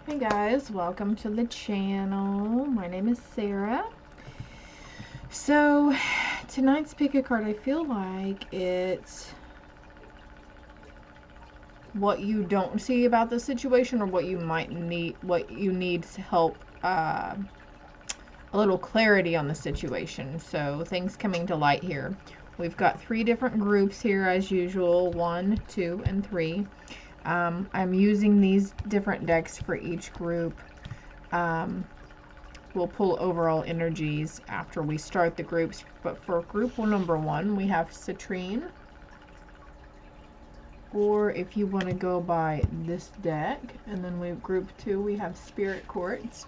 Hey guys, welcome to the channel. My name is Sarah. So tonight's pick a card, I feel like it's what you don't see about the situation or what you might need, what you need to help a little clarity on the situation. So things coming to light here. We've got 3 different groups here as usual, 1, 2, and 3. I'm using these different decks for each group. We'll pull overall energies after we start the groups, but for group number 1 we have citrine, or if you want to go by this deck, and then we group 2 we have spirit quartz.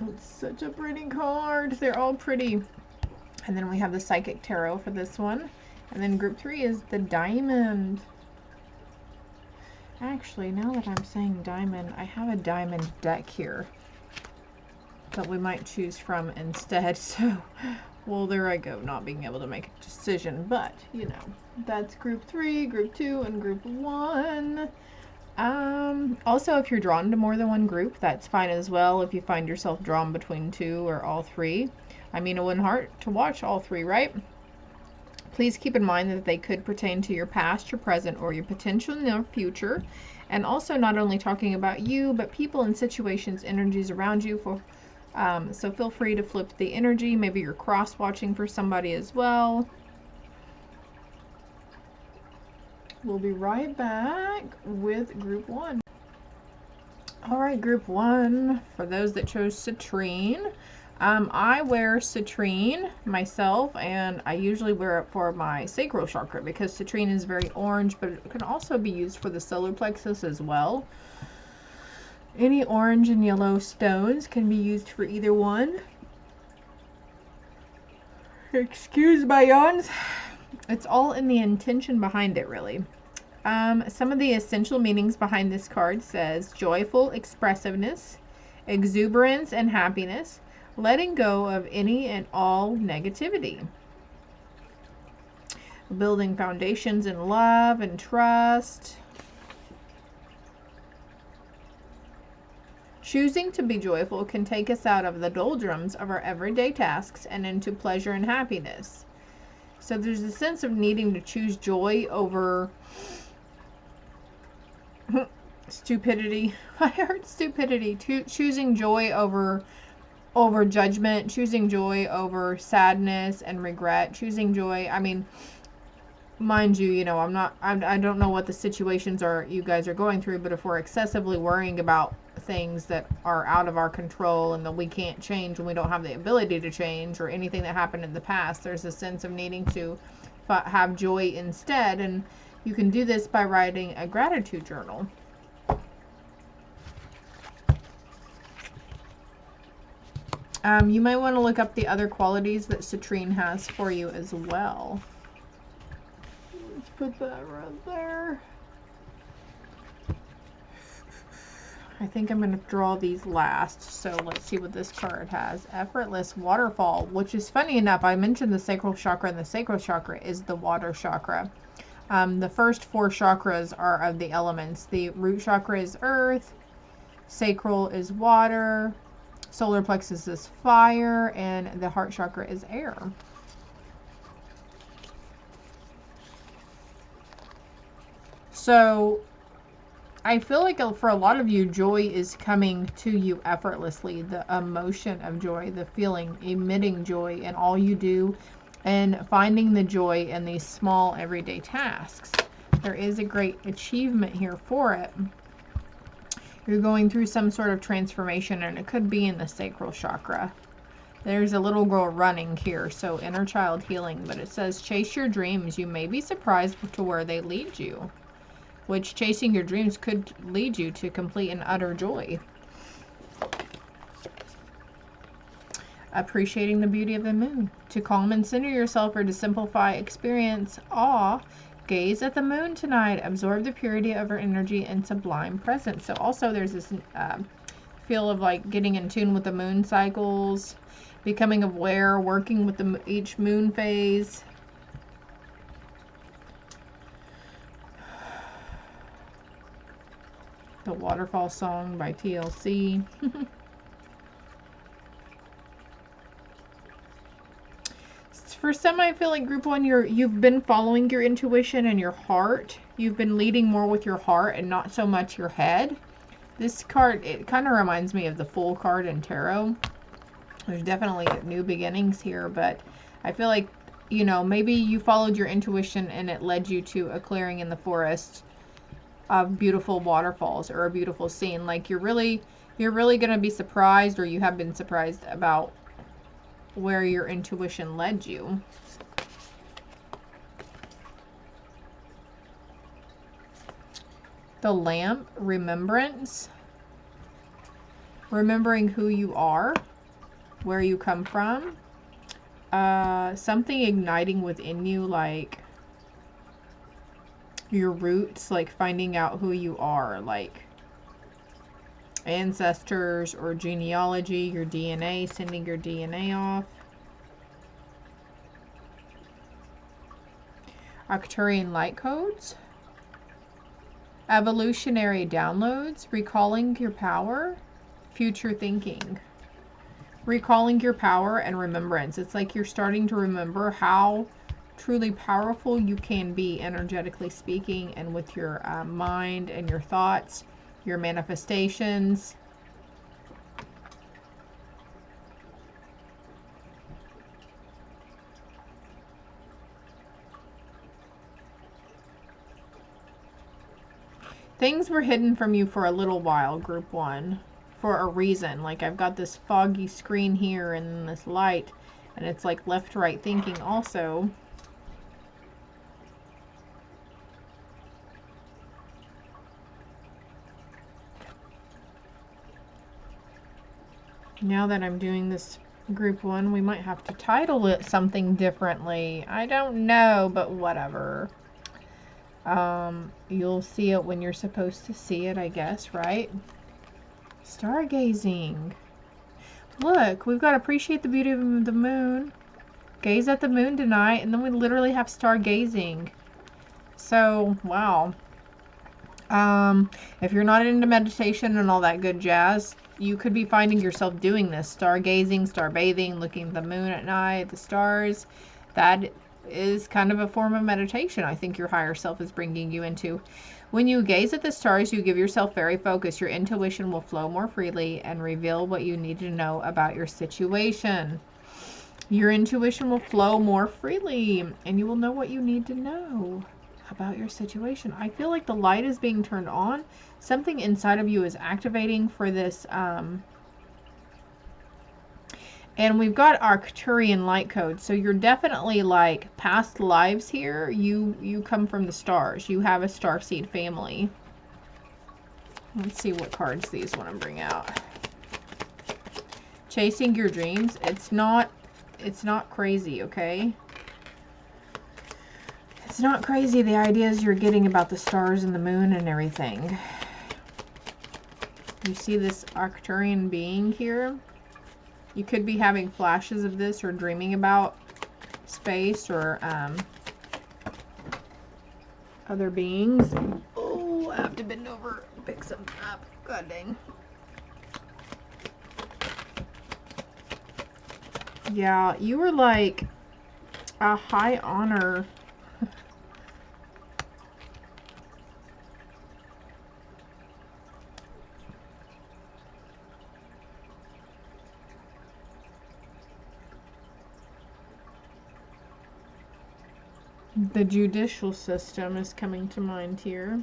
It's such a pretty card, they're all pretty. And then we have the psychic tarot for this one, and then group 3 is the diamond. Actually, now that I'm saying diamond, I have a diamond deck here that we might choose from instead. So, well, there I go, not being able to make a decision. But, you know, that's group 3, group 2, and group 1. Also, if you're drawn to more than one group, that's fine as well. If you find yourself drawn between 2 or all 3. I mean, it wouldn't hurt to watch all 3, right? Please keep in mind that they could pertain to your past, your present, or your potential near future. And also not only talking about you, but people and situations, energies around you. So feel free to flip the energy. Maybe you're cross-watching for somebody as well. We'll be right back with group 1. Alright, group 1, for those that chose citrine. I wear citrine myself, and I usually wear it for my sacral chakra because citrine is very orange, but it can also be used for the solar plexus as well. Any orange and yellow stones can be used for either one. Excuse my yawns. It's all in the intention behind it, really. Some of the essential meanings behind this card says joyful expressiveness, exuberance and happiness, letting go of any and all negativity, building foundations in love and trust, choosing to be joyful can take us out of the doldrums of our everyday tasks and into pleasure and happiness. So there's a sense of needing to choose joy over stupidity. I heard stupidity. Choosing joy over judgment, choosing joy over sadness and regret, choosing joy. I mean, mind you, you know, I don't know what the situations are you guys are going through, but if we're excessively worrying about things that are out of our control and that we can't change and we don't have the ability to change, or anything that happened in the past, there's a sense of needing to have joy instead. And you can do this by writing a gratitude journal. You might want to look up the other qualities that citrine has for you as well. Let's put that right there. I think I'm going to draw these last, so let's see what this card has. Effortless waterfall, which is funny enough, I mentioned the sacral chakra, and the sacral chakra is the water chakra. The first 4 chakras are of the elements. The root chakra is earth, sacral is water, solar plexus is fire, and the heart chakra is air. So I feel like for a lot of you, joy is coming to you effortlessly. The emotion of joy, the feeling, emitting joy in all you do, and finding the joy in these small everyday tasks. There is a great achievement here for it. You're going through some sort of transformation, and it could be in the sacral chakra. There's a little girl running here, so inner child healing, but it says chase your dreams. You may be surprised to where they lead you, which chasing your dreams could lead you to complete and utter joy. Appreciating the beauty of the moon. To calm and center yourself, or to simplify experience awe, gaze at the moon tonight. Absorb the purity of her energy and sublime presence. So also there's this feel of like getting in tune with the moon cycles, becoming aware, working with each moon phase. The Waterfall Song by TLC. For some, I feel like group one, you've been following your intuition and your heart. You've been leading more with your heart and not so much your head. This card, it kind of reminds me of the Fool card in tarot. There's definitely new beginnings here, but I feel like, you know, maybe you followed your intuition and it led you to a clearing in the forest of beautiful waterfalls or a beautiful scene. Like you're really going to be surprised, or you have been surprised about where your intuition led you. The Lamp, remembrance. Remembering who you are, where you come from. Something igniting within you, like your roots, like finding out who you are, like ancestors or genealogy, your DNA, sending your DNA off. Arcturian light codes. Evolutionary downloads, recalling your power, future thinking. Recalling your power and remembrance. It's like you're starting to remember how truly powerful you can be, energetically speaking, and with your mind and your thoughts, your manifestations. Things were hidden from you for a little while, group one, for a reason. Like I've got this foggy screen here and this light, and it's like left to right thinking also. Now that I'm doing this group one, we might have to title it something differently. I don't know, but whatever. You'll see it when you're supposed to see it, I guess, right? Stargazing. Look, we've got appreciate the beauty of the moon. Gaze at the moon tonight, and then we literally have stargazing. So, wow. If you're not into meditation and all that good jazz, you could be finding yourself doing this. Stargazing, starbathing, looking at the moon at night, the stars. That is kind of a form of meditation I think your higher self is bringing you into. When you gaze at the stars, you give yourself very focused. Your intuition will flow more freely and reveal what you need to know about your situation. Your intuition will flow more freely and you will know what you need to know about your situation. I feel like the light is being turned on. Something inside of you is activating for this. And we've got Arcturian light code. So you're definitely like past lives here. You come from the stars. You have a starseed family. Let's see what cards these want to bring out. Chasing your dreams. It's not crazy, okay? It's not crazy, the ideas you're getting about the stars and the moon and everything. You see this Arcturian being here? You could be having flashes of this or dreaming about space or other beings. Oh, I have to bend over and pick something up. God dang. Yeah, you were like a high honor. The judicial system is coming to mind here.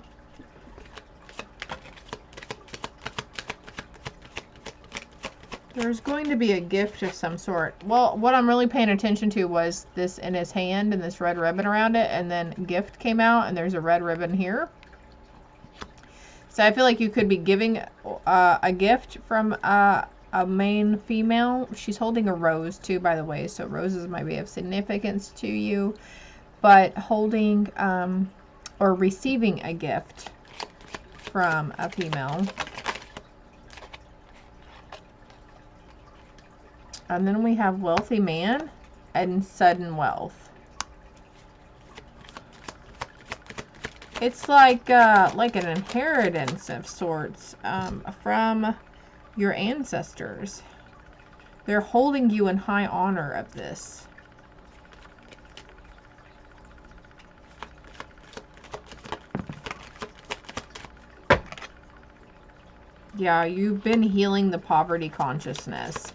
There's going to be a gift of some sort. Well, what I'm really paying attention to was this in his hand and this red ribbon around it, and then gift came out and there's a red ribbon here. So I feel like you could be giving a gift from a main female. She's holding a rose too, by the way, so roses might be of significance to you. But holding or receiving a gift from a female. And then we have wealthy man and sudden wealth. It's like an inheritance of sorts from your ancestors. They're holding you in high honor of this. Yeah, you've been healing the poverty consciousness.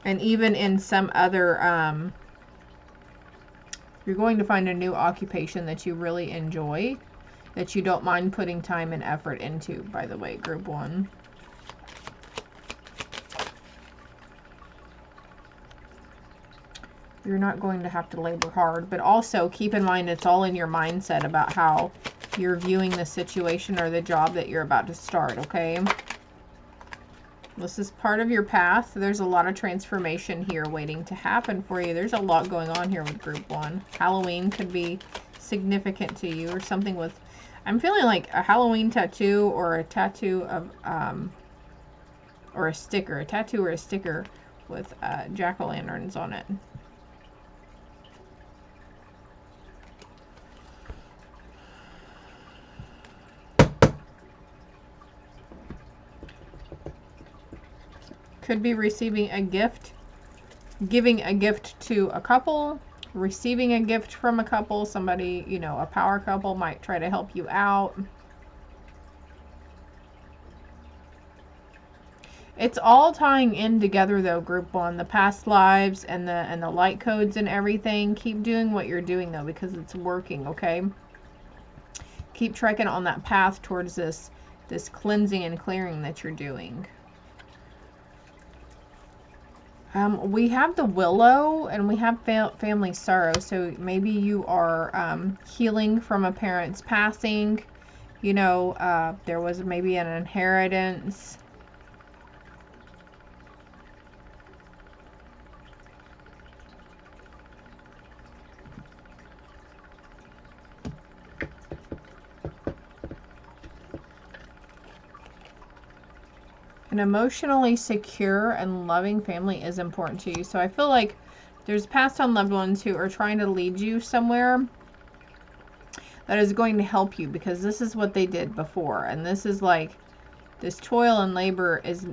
And even in some other, you're going to find a new occupation that you really enjoy, that you don't mind putting time and effort into, by the way, group 1. You're not going to have to labor hard, but also keep in mind it's all in your mindset about how you're viewing the situation or the job that you're about to start, okay? This is part of your path. There's a lot of transformation here waiting to happen for you. There's a lot going on here with group 1. Halloween could be significant to you, or something with, I'm feeling like a Halloween tattoo, or a tattoo of, or a sticker, a tattoo or a sticker with jack-o'-lanterns on it. Could be receiving a gift, giving a gift to a couple, receiving a gift from a couple. Somebody, you know, a power couple might try to help you out. It's all tying in together though, group 1. The past lives and the light codes and everything. Keep doing what you're doing though, because it's working, okay? Keep trekking on that path towards this cleansing and clearing that you're doing. We have the willow, and we have family sorrow. So maybe you are healing from a parent's passing. You know, there was maybe an inheritance. An emotionally secure and loving family is important to you. So I feel like there's passed on loved ones who are trying to lead you somewhere that is going to help you, because this is what they did before. And this is like, this toil and labor is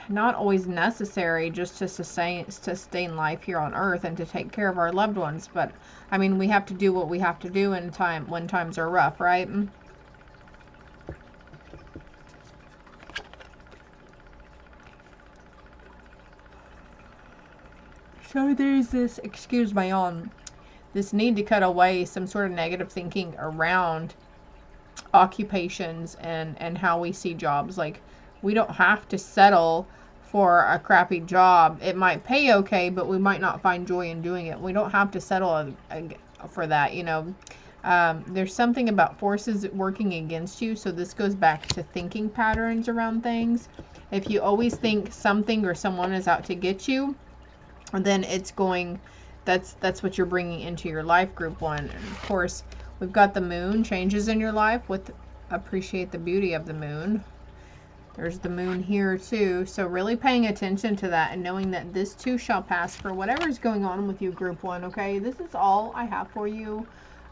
not always necessary just to sustain life here on earth and to take care of our loved ones. But I mean, we have to do what we have to do in time when times are rough, right? So there's this, excuse my yawn, this need to cut away some sort of negative thinking around occupations and how we see jobs. Like, we don't have to settle for a crappy job. It might pay okay, but we might not find joy in doing it. We don't have to settle for that, you know. There's something about forces working against you. So this goes back to thinking patterns around things. If you always think something or someone is out to get you, then it's going, that's what you're bringing into your life, group 1. And of course, we've got the moon changes in your life. With appreciate the beauty of the moon. There's the moon here too. So really paying attention to that and knowing that this too shall pass for whatever is going on with you, group 1. Okay, this is all I have for you.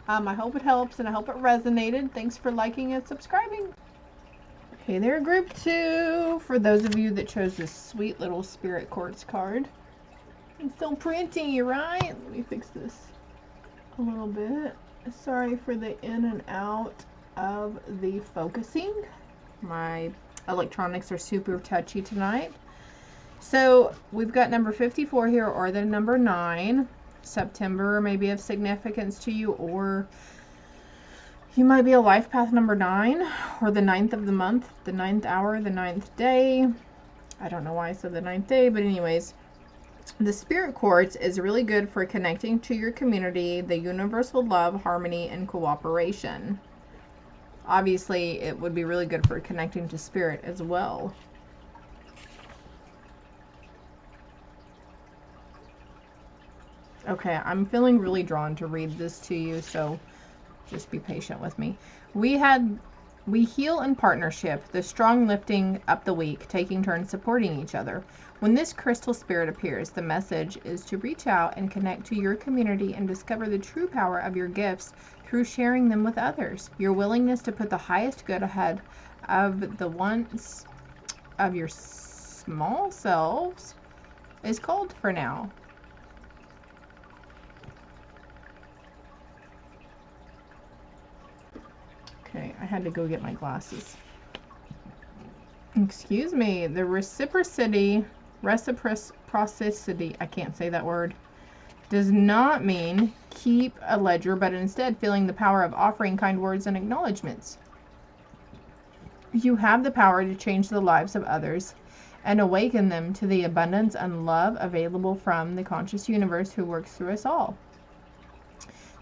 I hope it helps and I hope it resonated. Thanks for liking and subscribing. Okay, there, group 2. For those of you that chose this sweet little spirit quartz card. It's still printing, you're right. Let me fix this a little bit. Sorry for the in and out of the focusing. My electronics are super touchy tonight. So we've got number 54 here, or the number 9. September may be of significance to you, or you might be a life path number 9, or the 9th of the month, the 9th hour, the 9th day. I don't know why I said the 9th day, but anyways. The spirit quartz is really good for connecting to your community, the universal love, harmony, and cooperation. Obviously, it would be really good for connecting to spirit as well. Okay, I'm feeling really drawn to read this to you, so just be patient with me. We heal in partnership, the strong lifting up the weak, taking turns supporting each other. When this crystal spirit appears, the message is to reach out and connect to your community and discover the true power of your gifts through sharing them with others. Your willingness to put the highest good ahead of the wants of your small selves is called for now. Okay, I had to go get my glasses. Excuse me. The reciprocity, I can't say that word, does not mean keep a ledger, but instead feeling the power of offering kind words and acknowledgments. You have the power to change the lives of others and awaken them to the abundance and love available from the conscious universe who works through us all.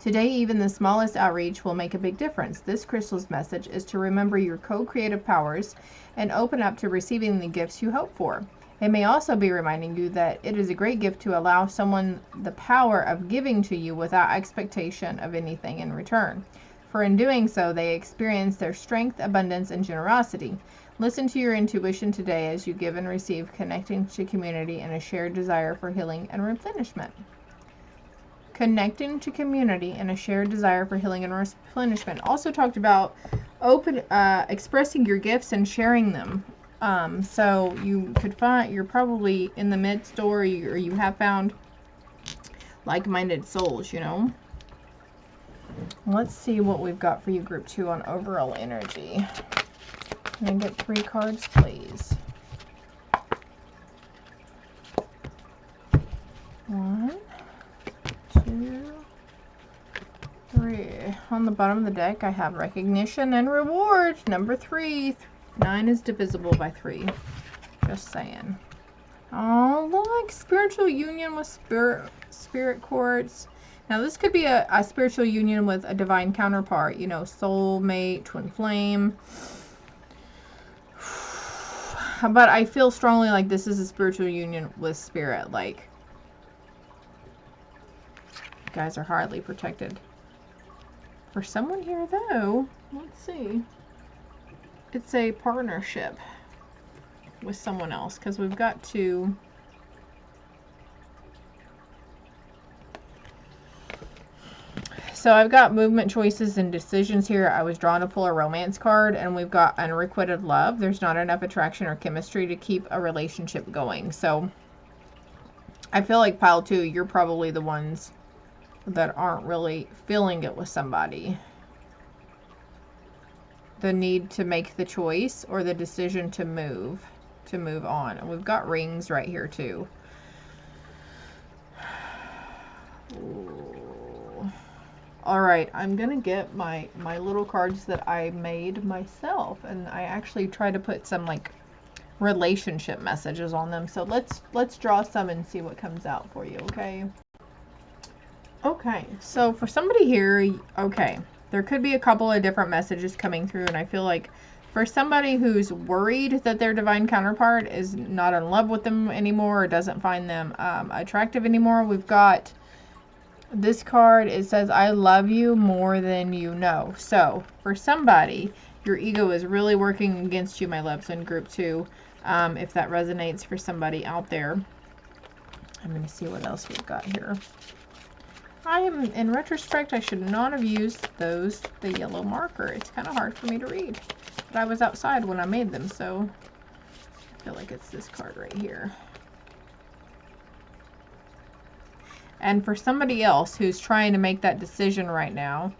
Today, even the smallest outreach will make a big difference. This crystal's message is to remember your co-creative powers and open up to receiving the gifts you hope for. It may also be reminding you that it is a great gift to allow someone the power of giving to you without expectation of anything in return. For in doing so, they experience their strength, abundance, and generosity. Listen to your intuition today as you give and receive, connecting to community and a shared desire for healing and replenishment. Connecting to community and a shared desire for healing and replenishment. Also talked about expressing your gifts and sharing them. So you could find, you're probably in the midst or you have found like-minded souls, you know. Let's see what we've got for you, Group 2, on overall energy. Can I get 3 cards, please? 1, 2, 3. On the bottom of the deck, I have recognition and reward. Number 3. 9 is divisible by 3. Just saying. Oh, look, spiritual union with spirit quartz. Now, this could be a spiritual union with a divine counterpart, you know, soulmate, twin flame. But I feel strongly like this is a spiritual union with spirit. Like, you guys are hardly protected. For someone here, though, let's see. It's a partnership with someone else, because we've got to... So I've got movement, choices, and decisions here. I was drawn to pull a romance card, and we've got unrequited love. There's not enough attraction or chemistry to keep a relationship going. So I feel like pile 2, you're probably the ones that aren't really feeling it with somebody. The need to make the choice or the decision to move on. And we've got rings right here too. Ooh. All right, I'm gonna get my little cards that I made myself, and I actually try to put some like relationship messages on them. So let's draw some and see what comes out for you, okay? Okay, so for somebody here, okay, there could be a couple of different messages coming through, and I feel like for somebody who's worried that their divine counterpart is not in love with them anymore or doesn't find them attractive anymore, we've got this card. It says, I love you more than you know. So for somebody, your ego is really working against you, my loves, in Group 2. If that resonates for somebody out there. I'm going to see what else we've got here. In retrospect, I should not have used the yellow marker. It's kind of hard for me to read. But I was outside when I made them, so I feel like it's this card right here. And for somebody else who's trying to make that decision right now,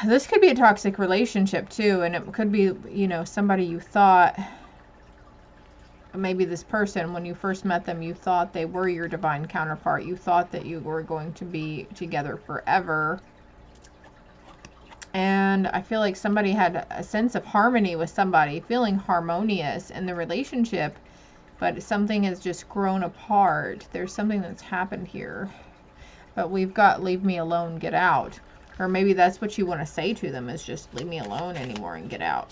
this could be a toxic relationship too, and it could be, you know, somebody you thought, maybe this person, when you first met them, you thought they were your divine counterpart. You thought that you were going to be together forever. And I feel like somebody had a sense of harmony with somebody, feeling harmonious in the relationship, but something has just grown apart. There's something that's happened here. But we've got leave me alone, get out. Or maybe that's what you want to say to them, is just leave me alone anymore and get out.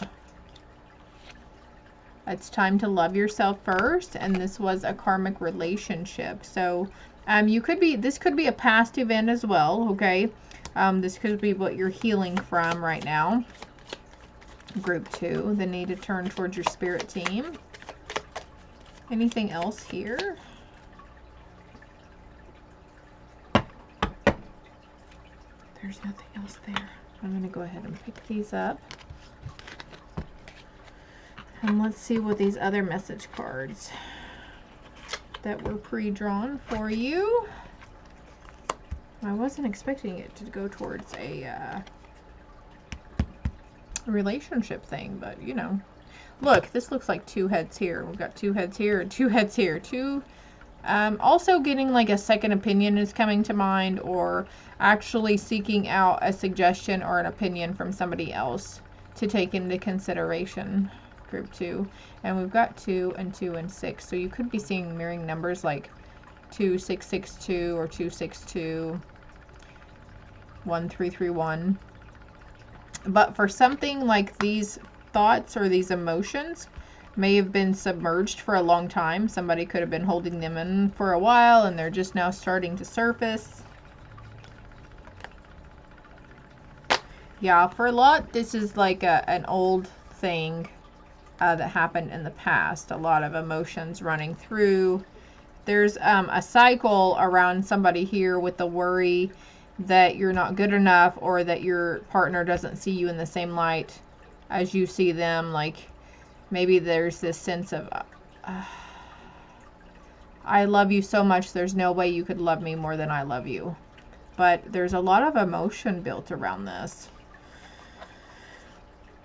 It's time to love yourself first, and this was a karmic relationship. So this could be a past event as well, okay? This could be what you're healing from right now. Group 2, the need to turn towards your spirit team. Anything else here? there's nothing else there. I'm going to go ahead and pick these up. And let's see what these other message cards that were pre-drawn for you. I wasn't expecting it to go towards a relationship thing, but you know. Look, this looks like two heads here. We've got two heads here and two heads here. Also getting like a second opinion is coming to mind, or actually seeking out a suggestion or an opinion from somebody else to take into consideration. Group 2. And we've got 2 and 2 and 6. So you could be seeing mirroring numbers like 2662 or 262, 1331. But for something like these thoughts or these emotions may have been submerged for a long time. Somebody could have been holding them in for a while and they're just now starting to surface. Yeah, for a lot, this is like an old thing that happened in the past. A lot of emotions running through. There's a cycle around somebody here with the worry that you're not good enough, or that your partner doesn't see you in the same light as you see them. Like maybe there's this sense of I love you so much, there's no way you could love me more than I love you. But there's a lot of emotion built around this.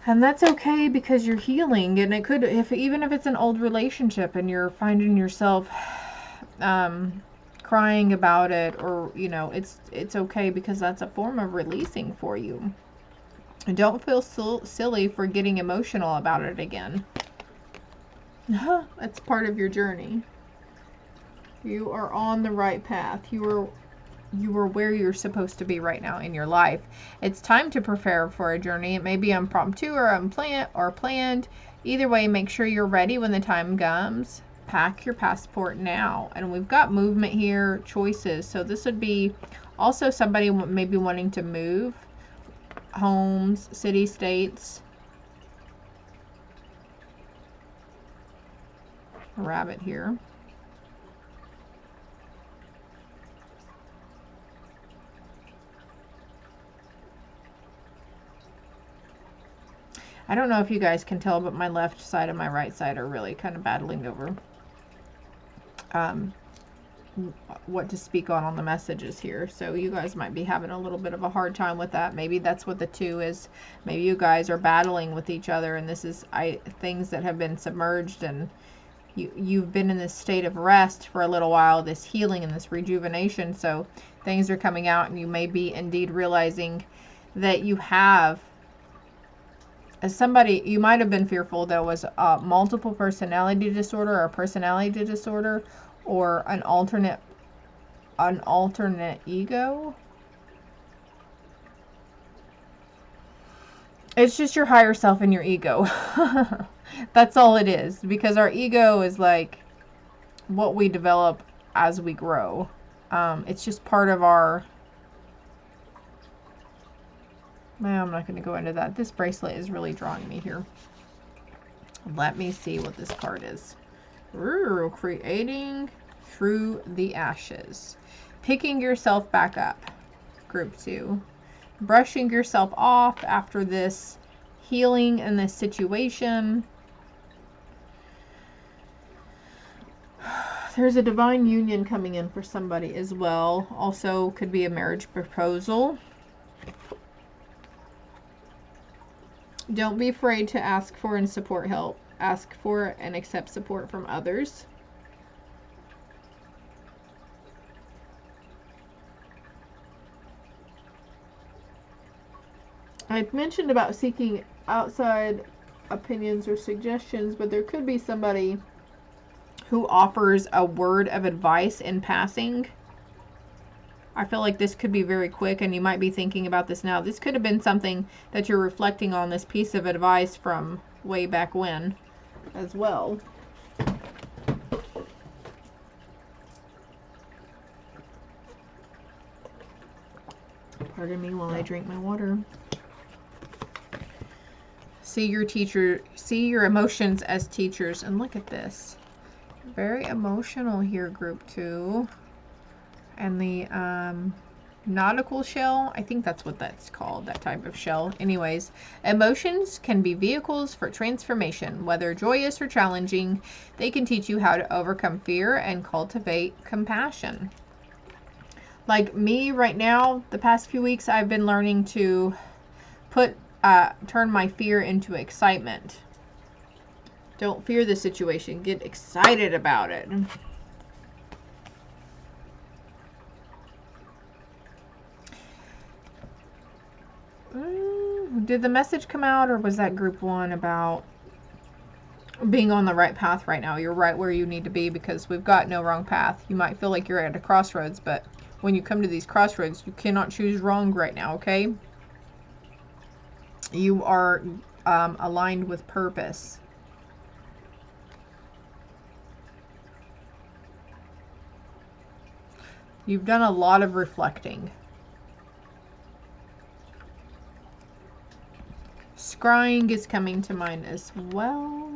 And that's okay, because you're healing. And it could, even if it's an old relationship and you're finding yourself crying about it, or you know, it's okay, because that's a form of releasing for you. And don't feel silly for getting emotional about it again. That's part of your journey. You are on the right path. You are where you're supposed to be right now in your life. It's time to prepare for a journey. It may be impromptu or planned. Either way, make sure you're ready when the time comes. Pack your passport now. And we've got movement here, choices. So this would be also somebody maybe wanting to move, homes, city, states. A rabbit here. I don't know if you guys can tell, but my left side and my right side are really kind of battling over what to speak on the messages here. So you guys might be having a little bit of a hard time with that. Maybe that's what the 2 is. Maybe you guys are battling with each other, and this is things that have been submerged, and you've been in this state of rest for a little while, this healing and this rejuvenation. So things are coming out, and you may be indeed realizing that you have, as somebody, you might have been fearful there was a multiple personality disorder, or a personality disorder, or an alternate ego. It's just your higher self and your ego. That's all it is, because our ego is like what we develop as we grow. It's just part of our... Well, I'm not going to go into that. This bracelet is really drawing me here. Let me see what this card is. Ooh, creating through the ashes. Picking yourself back up. Group 2. Brushing yourself off after this healing in this situation. There's a divine union coming in for somebody as well. Also could be a marriage proposal. Don't be afraid to ask for and support help. Ask for and accept support from others. I'd mentioned about seeking outside opinions or suggestions, but there could be somebody who offers a word of advice in passing. I feel like this could be very quick, and you might be thinking about this now. This could have been something that you're reflecting on, this piece of advice from way back when as well. Pardon me while I drink my water. See your emotions as teachers. And look at this. Very emotional here, group 2. And the nautical shell. I think that's what that's called, that type of shell. Anyways, emotions can be vehicles for transformation. Whether joyous or challenging, they can teach you how to overcome fear and cultivate compassion. Like me right now, the past few weeks, I've been learning to turn my fear into excitement. Don't fear the situation. Get excited about it. Did the message come out, or was that group 1 about being on the right path right now? You're right where you need to be because we've got no wrong path. You might feel like you're at a crossroads, but when you come to these crossroads, you cannot choose wrong right now, okay? You are aligned with purpose. You've done a lot of reflecting. Scrying is coming to mind as well.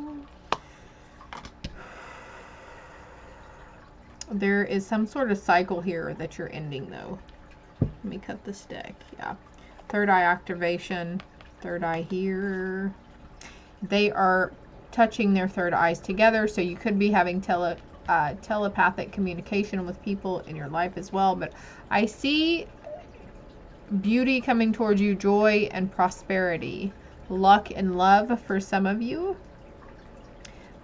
There is some sort of cycle here that you're ending, though. Let me cut this deck. Yeah. Third eye activation. Third eye here. They are touching their third eyes together, so you could be having telepathic communication with people in your life as well. But I see beauty coming towards you, joy and prosperity. Luck and love for some of you.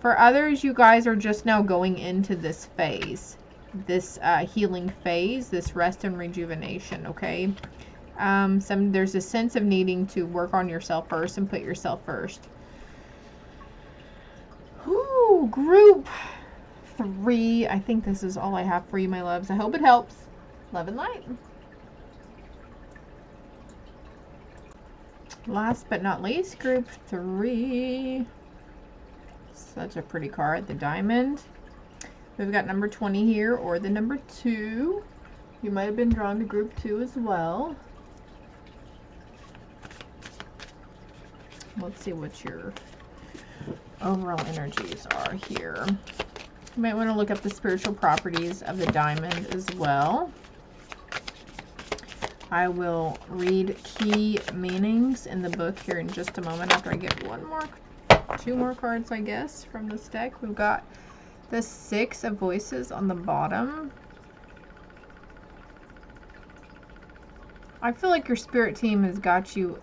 For others, you guys are just now going into this phase, this healing phase, this rest and rejuvenation, okay? There's a sense of needing to work on yourself first and put yourself first. Ooh, group 3. I think this is all I have for you, my loves. I hope it helps. Love and light. Last but not least, group 3. Such a pretty card, the diamond. We've got number 20 here, or the number 2. You might have been drawn to group 2 as well. Let's see what your overall energies are here. You might want to look up the spiritual properties of the diamond as well. I will read key meanings in the book here in just a moment after I get 2 more cards, I guess, from this deck. We've got the 6 of voices on the bottom. I feel like your spirit team has got you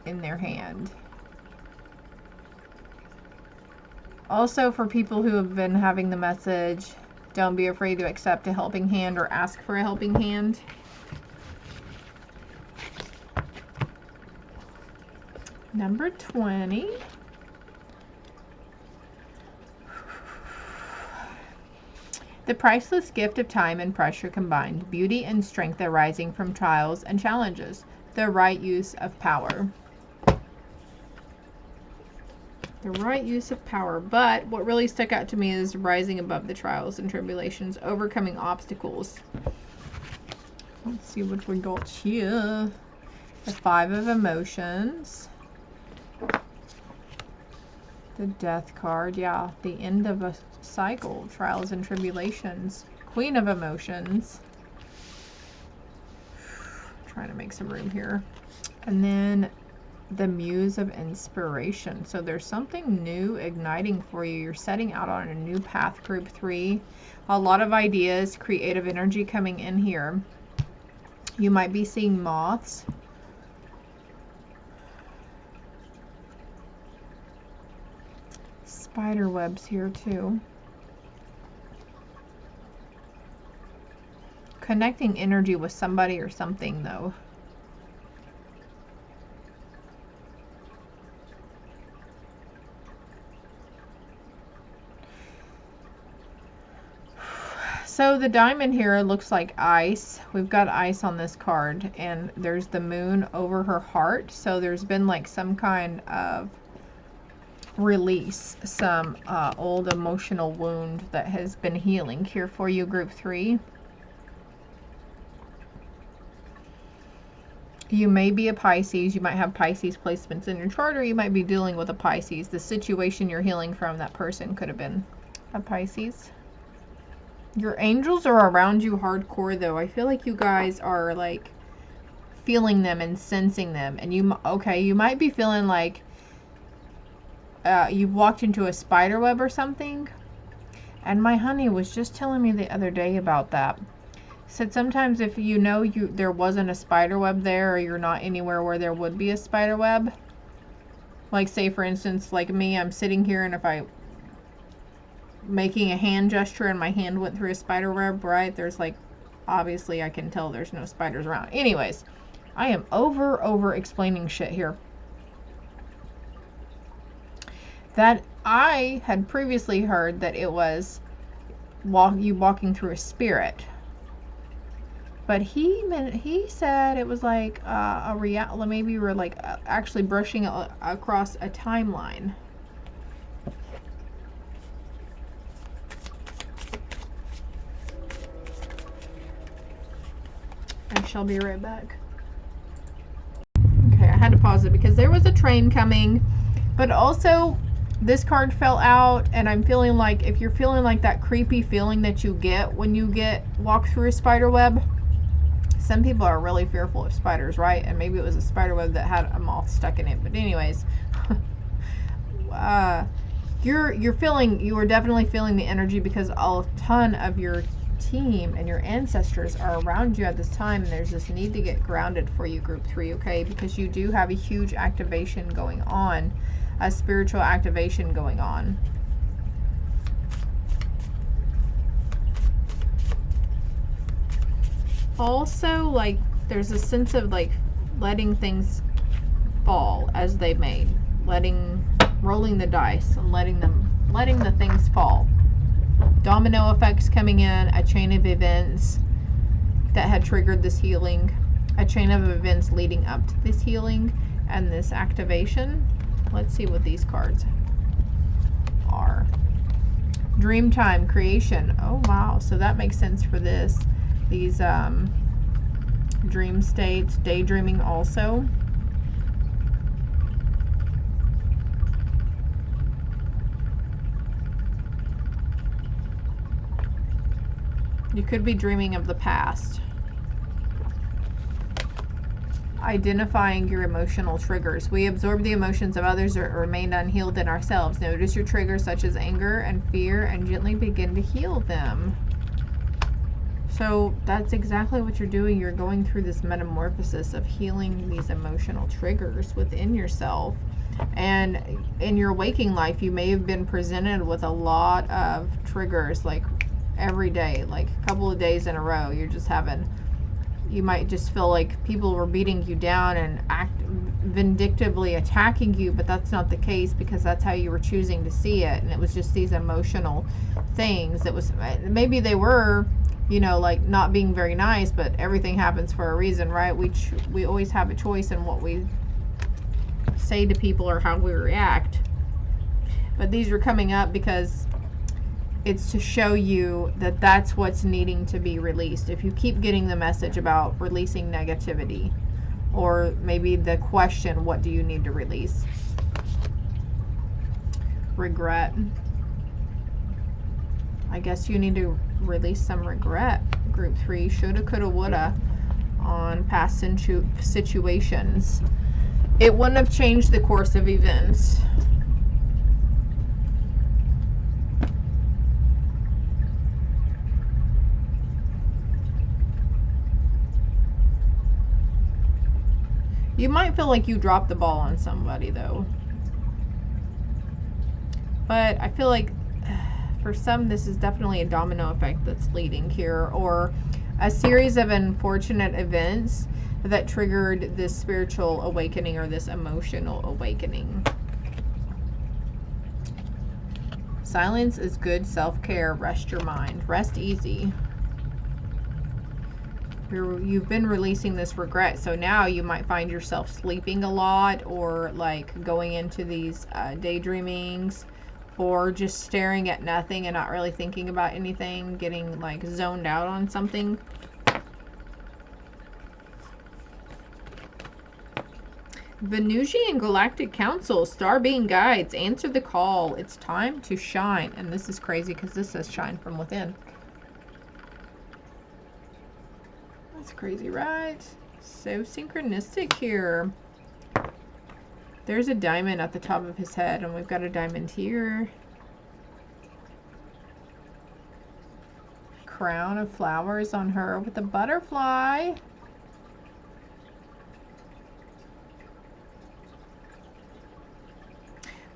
in their hand. Also, for people who have been having the message, don't be afraid to accept a helping hand or ask for a helping hand. Number 20. The priceless gift of time and pressure combined, beauty and strength arising from trials and challenges, the right use of power. The right use of power. But what really stuck out to me is rising above the trials and tribulations, overcoming obstacles. Let's see what we got here. The 5 of emotions. The death card, yeah, the end of a cycle, trials and tribulations. Queen of emotions. Trying to make some room here. And then the muse of inspiration. So there's something new igniting for you. You're setting out on a new path, group 3. A lot of ideas, creative energy coming in here. You might be seeing moths. Spider webs here too. Connecting energy with somebody or something though. So the diamond here looks like ice. We've got ice on this card, and there's the moon over her heart. So there's been like some kind of release, some old emotional wound that has been healing here for you, group 3. You may be a Pisces. You might have Pisces placements in your chart, or you might be dealing with a Pisces. The situation you're healing from, that person could have been a Pisces. Your angels are around you hardcore though. I feel like you guys are like feeling them and sensing them. And you might be feeling like you've walked into a spider web or something. And my honey was just telling me the other day about that. Said sometimes if you know there wasn't a spider web there, or you're not anywhere where there would be a spider web, like say for instance, like me, I'm sitting here, and if I making a hand gesture and my hand went through a spider web, right, there's like, obviously I can tell there's no spiders around. Anyways, I am over explaining shit here. That I had previously heard that it was you walking through a spirit. But he said it was like a reality. Maybe we're like actually brushing across a timeline. I shall be right back. Okay, I had to pause it because there was a train coming, but also this card fell out, and I'm feeling like if you're feeling like that creepy feeling that you get when you walk through a spider web. Some people are really fearful of spiders, right? And maybe it was a spider web that had a moth stuck in it. But anyways, you are definitely feeling the energy because a ton of your team and your ancestors are around you at this time, and there's this need to get grounded for you, group 3, okay? Because you do have a huge activation going on, a spiritual activation going on. Also, like, there's a sense of like letting things fall as they may, rolling the dice and letting the things fall. Domino effects coming in, a chain of events that had triggered this healing, a chain of events leading up to this healing and this activation. Let's see what these cards are. Dreamtime, creation. Oh wow, so that makes sense for this. These dream states, daydreaming also. You could be dreaming of the past. Identifying your emotional triggers. We absorb the emotions of others that remain unhealed in ourselves. Notice your triggers such as anger and fear and gently begin to heal them. So that's exactly what you're doing. You're going through this metamorphosis of healing these emotional triggers within yourself. And in your waking life, you may have been presented with a lot of triggers, like every day, like a couple of days in a row. You might just feel like people were beating you down and vindictively attacking you, but that's not the case because that's how you were choosing to see it. And it was just these emotional things that was, maybe they were, you know, like not being very nice, but everything happens for a reason, right? We always have a choice in what we say to people or how we react. But these are coming up because it's to show you that that's what's needing to be released. If you keep getting the message about releasing negativity, or maybe the question, what do you need to release? Regret. I guess you need to release some regret, group 3. Shoulda, coulda, woulda on past situations. It wouldn't have changed the course of events. You might feel like you dropped the ball on somebody though. But I feel like for some, this is definitely a domino effect that's leading here, or a series of unfortunate events that triggered this spiritual awakening or this emotional awakening. Silence is good self-care. Rest your mind. Rest easy. You've been releasing this regret, so now you might find yourself sleeping a lot, or like going into these daydreamings, or just staring at nothing and not really thinking about anything, getting like zoned out on something. Venusian Galactic Council, Star Being Guides, answer the call. It's time to shine. And this is crazy because this says shine from within. That's crazy, right? So synchronistic here. There's a diamond at the top of his head, and we've got a diamond here. Crown of flowers on her with a butterfly.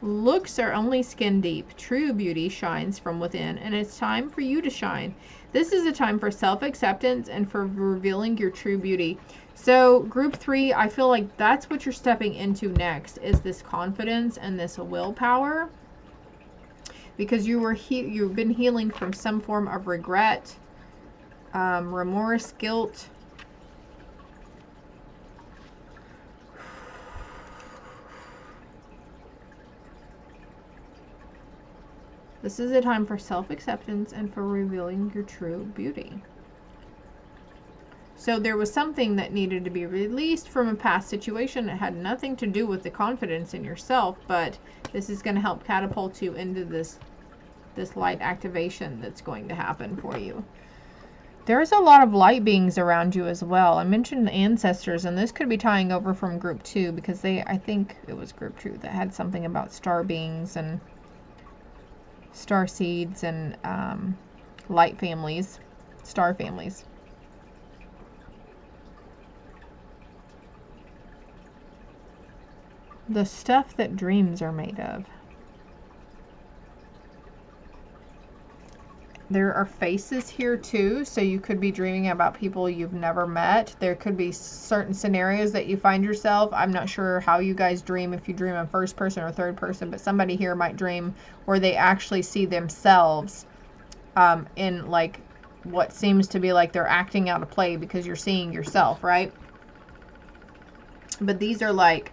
Looks are only skin deep. True beauty shines from within, and it's time for you to shine. This is a time for self-acceptance and for revealing your true beauty. So group 3, I feel like that's what you're stepping into next, is this confidence and this willpower. Because you've been healing from some form of regret, remorse, guilt. This is a time for self-acceptance and for revealing your true beauty. So there was something that needed to be released from a past situation. It had nothing to do with the confidence in yourself, but this is going to help catapult you into this light activation that's going to happen for you. There's a lot of light beings around you as well. I mentioned the ancestors, and this could be tying over from group 2, because I think it was group 2 that had something about star beings and star seeds and light families, star families. The stuff that dreams are made of. There are faces here too, so you could be dreaming about people you've never met. There could be certain scenarios that you find yourself. I'm not sure how you guys dream, if you dream in first person or third person, but somebody here might dream where they actually see themselves in like what seems to be like they're acting out a play, because you're seeing yourself, right? But these are like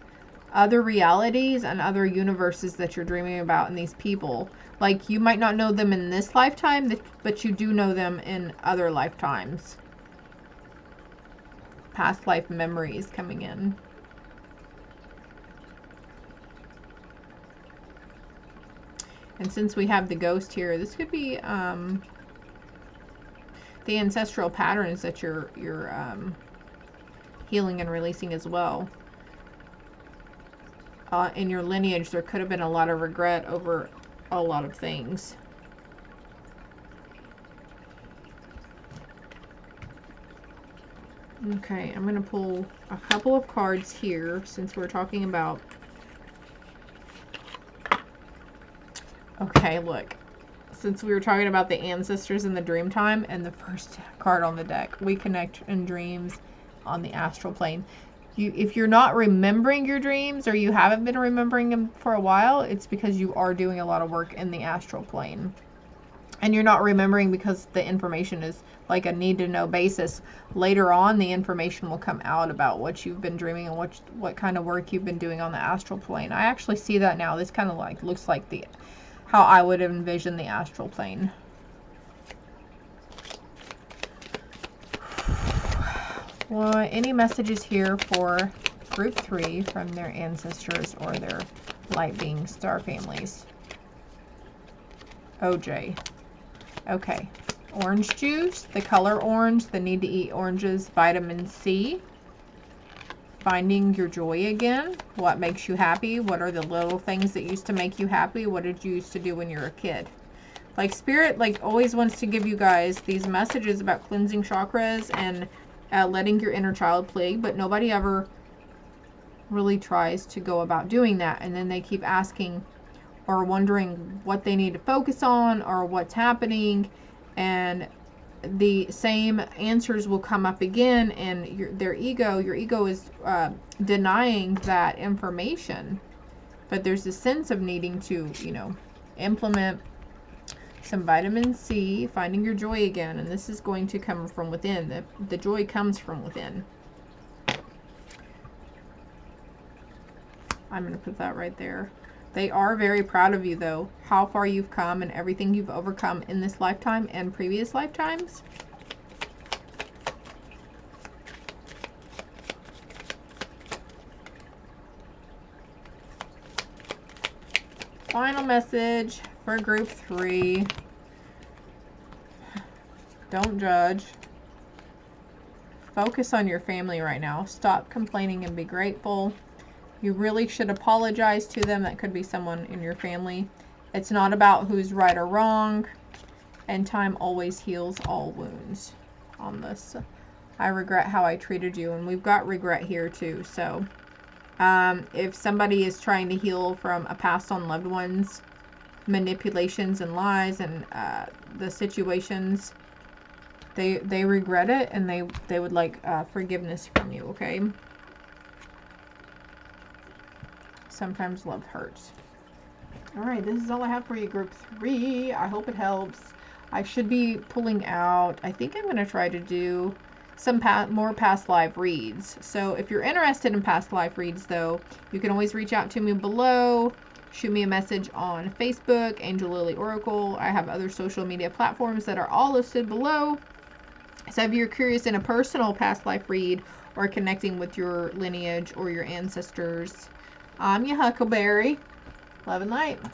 other realities and other universes that you're dreaming about in these people. Like, you might not know them in this lifetime, but you do know them in other lifetimes. Past life memories coming in. And since we have the ghost here, this could be the ancestral patterns that you're healing and releasing as well. In your lineage, there could have been a lot of regret over a lot of things. Okay, I'm going to pull a couple of cards here since we're talking about... Okay, look. Since we were talking about the ancestors in the dream time, and the first card on the deck, we connect in dreams on the astral plane. If you're not remembering your dreams, or you haven't been remembering them for a while, it's because you are doing a lot of work in the astral plane. And you're not remembering because the information is like a need-to-know basis. Later on, the information will come out about what you've been dreaming and what kind of work you've been doing on the astral plane. I actually see that now. This kind of like looks like how I would envision the astral plane. Well, any messages here for group 3 from their ancestors or their light being star families? OJ. Okay. Orange juice, the color orange, the need to eat oranges, vitamin C. Finding your joy again. What makes you happy? What are the little things that used to make you happy? What did you used to do when you were a kid? Like, Spirit always wants to give you guys these messages about cleansing chakras and letting your inner child play, but nobody ever really tries to go about doing that. And then they keep asking or wondering what they need to focus on or what's happening, and the same answers will come up again, and your ego is denying that information. But there's a sense of needing to, implement some vitamin C, finding your joy again, and this is going to come from within. The joy comes from within. I'm going to put that right there. They are very proud of you, though, how far you've come and everything you've overcome in this lifetime and previous lifetimes. Final message for group 3. Don't judge. Focus on your family right now. Stop complaining and be grateful. You really should apologize to them. That could be someone in your family. It's not about who's right or wrong. And time always heals all wounds on this. I regret how I treated you. And we've got regret here too. So if somebody is trying to heal from a past on loved ones, manipulations and lies and the situations, they regret it, and they would like forgiveness from you. Okay. Sometimes love hurts. All right, this is all I have for you, group 3. I hope it helps. I should be pulling out, I think I'm going to try to do some more past live reads. So if you're interested in past live reads, though, you can always reach out to me below. Shoot me a message on Facebook, Angel Lily Oracle. I have other social media platforms that are all listed below. So if you're curious in a personal past life read or connecting with your lineage or your ancestors, I'm your Huckleberry. Love and light.